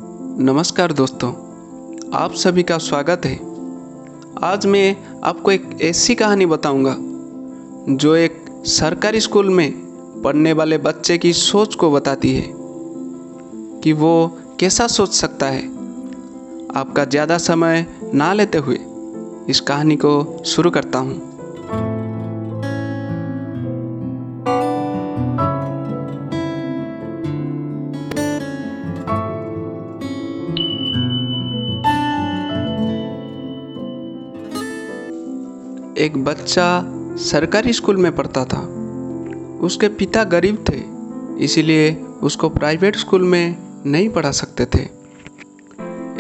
नमस्कार दोस्तों, आप सभी का स्वागत है। आज मैं आपको एक ऐसी कहानी बताऊंगा जो एक सरकारी स्कूल में पढ़ने वाले बच्चे की सोच को बताती है कि वो कैसा सोच सकता है। आपका ज़्यादा समय ना लेते हुए इस कहानी को शुरू करता हूँ। एक बच्चा सरकारी स्कूल में पढ़ता था। उसके पिता गरीब थे, इसीलिए उसको प्राइवेट स्कूल में नहीं पढ़ा सकते थे।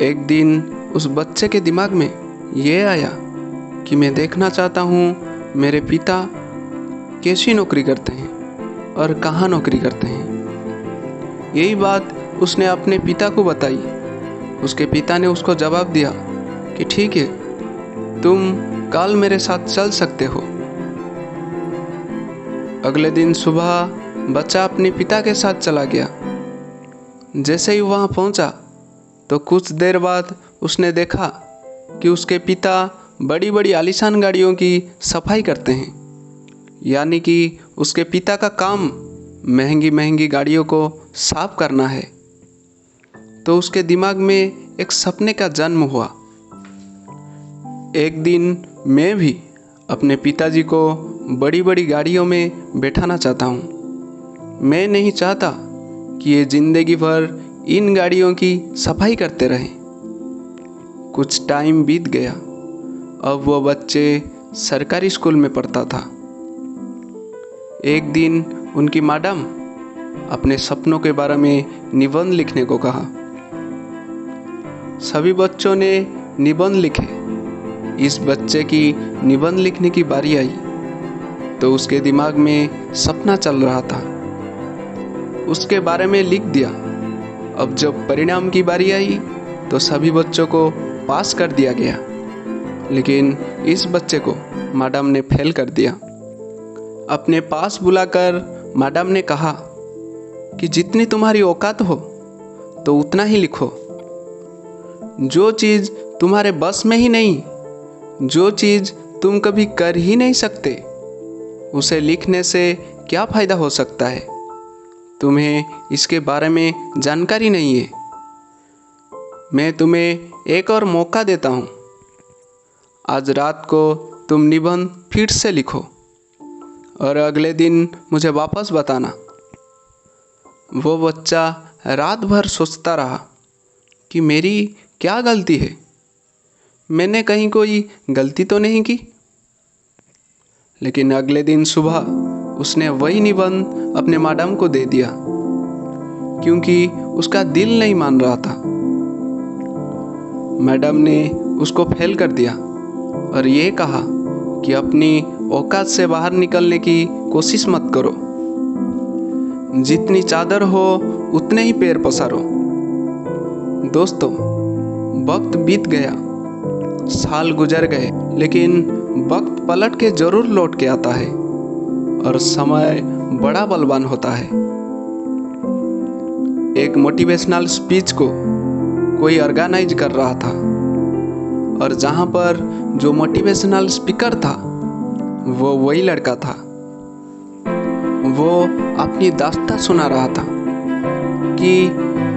एक दिन उस बच्चे के दिमाग में ये आया कि मैं देखना चाहता हूँ मेरे पिता कैसी नौकरी करते हैं और कहाँ नौकरी करते हैं। यही बात उसने अपने पिता को बताई। उसके पिता ने उसको जवाब दिया कि ठीक है, तुम कल मेरे साथ चल सकते हो। अगले दिन सुबह बच्चा अपने पिता के साथ चला गया। जैसे ही वहाँ पहुँचा तो कुछ देर बाद उसने देखा कि उसके पिता बड़ी बड़ी आलीशान गाड़ियों की सफाई करते हैं। यानी कि उसके पिता का काम महंगी महंगी गाड़ियों को साफ करना है। तो उसके दिमाग में एक सपने का जन्म हुआ। एक दिन मैं भी अपने पिताजी को बड़ी बड़ी गाड़ियों में बैठाना चाहता हूँ। मैं नहीं चाहता कि ये ज़िंदगी भर इन गाड़ियों की सफाई करते रहें। कुछ टाइम बीत गया। अब वो बच्चे सरकारी स्कूल में पढ़ता था। एक दिन उनकी मैडम अपने सपनों के बारे में निबंध लिखने को कहा। सभी बच्चों ने निबंध लिखे। इस बच्चे की निबंध लिखने की बारी आई तो उसके दिमाग में सपना चल रहा था। उसके बारे में लिख दिया। अब जब परिणाम की बारी आई तो सभी बच्चों को पास कर दिया गया, लेकिन इस बच्चे को मैडम ने फेल कर दिया। अपने पास बुलाकर मैडम ने कहा कि जितनी तुम्हारी औकात हो तो उतना ही लिखो। जो चीज़ तुम्हारे बस में ही नहीं, जो चीज़ तुम कभी कर ही नहीं सकते, उसे लिखने से क्या फ़ायदा हो सकता है। तुम्हें इसके बारे में जानकारी नहीं है। मैं तुम्हें एक और मौका देता हूँ। आज रात को तुम निबंध फिर से लिखो और अगले दिन मुझे वापस बताना। वो बच्चा रात भर सोचता रहा कि मेरी क्या गलती है, मैंने कहीं कोई गलती तो नहीं की। लेकिन अगले दिन सुबह उसने वही निबंध अपने मैडम को दे दिया, क्योंकि उसका दिल नहीं मान रहा था। मैडम ने उसको फेल कर दिया और ये कहा कि अपनी औकात से बाहर निकलने की कोशिश मत करो। जितनी चादर हो उतने ही पैर पसारो। दोस्तों, वक्त बीत गया, साल गुजर गए, लेकिन वक्त पलट के जरूर लौट के आता है और समय बड़ा बलवान होता है। एक मोटिवेशनल स्पीच को कोई ऑर्गेनाइज कर रहा था और जहाँ पर जो मोटिवेशनल स्पीकर था वो वही लड़का था। वो अपनी दास्तान सुना रहा था कि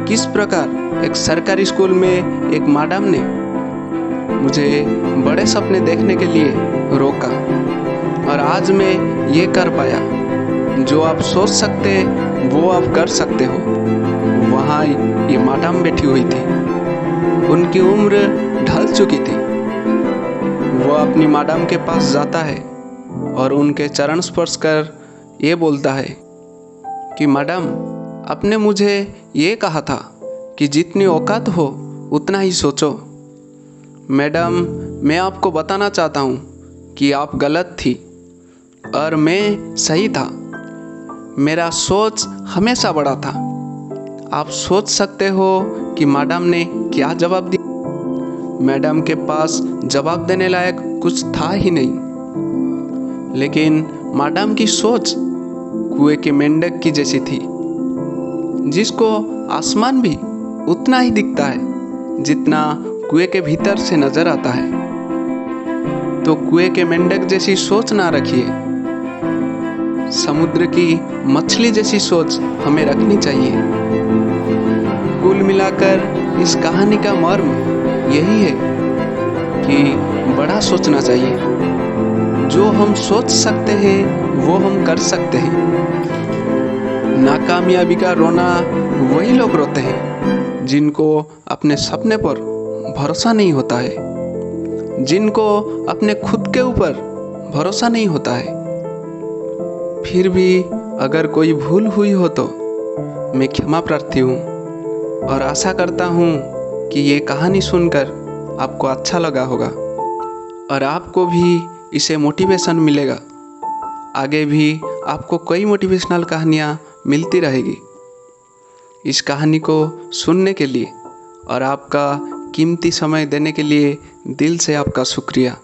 किस प्रकार एक सरकारी स्कूल में एक मैडम ने मुझे बड़े सपने देखने के लिए रोका और आज मैं ये कर पाया। जो आप सोच सकते वो आप कर सकते हो। वहाँ ये मैडम बैठी हुई थी। उनकी उम्र ढल चुकी थी। वो अपनी मैडम के पास जाता है और उनके चरण स्पर्श कर ये बोलता है कि मैडम, आपने मुझे ये कहा था कि जितनी औकात हो उतना ही सोचो। मैडम, मैं आपको बताना चाहता हूँ कि आप गलत थी और मैं सही था। मेरा सोच हमेशा बड़ा था। आप सोच सकते हो कि मैडम ने क्या जवाब दिया। मैडम के पास जवाब देने लायक कुछ था ही नहीं, लेकिन मैडम की सोच कुएं के मेंढक की जैसी थी, जिसको आसमान भी उतना ही दिखता है जितना कुएं के भीतर से नजर आता है। तो कुएं के मेंढक जैसी सोच ना रखिए, समुद्र की मछली जैसी सोच हमें रखनी चाहिए। कुल मिलाकर इस कहानी का मर्म यही है कि बड़ा सोचना चाहिए। जो हम सोच सकते हैं वो हम कर सकते हैं। नाकामयाबी का रोना वही लोग रोते हैं जिनको अपने सपने पर भरोसा नहीं होता है, जिनको अपने खुद के ऊपर भरोसा नहीं होता है। फिर भी अगर कोई भूल हुई हो तो मैं क्षमा प्रार्थी हूँ और आशा करता हूँ कि ये कहानी सुनकर आपको अच्छा लगा होगा और आपको भी इसे मोटिवेशन मिलेगा। आगे भी आपको कई मोटिवेशनल कहानियाँ मिलती रहेगी। इस कहानी को सुनने के लिए और आपका कीमती समय देने के लिए दिल से आपका शुक्रिया।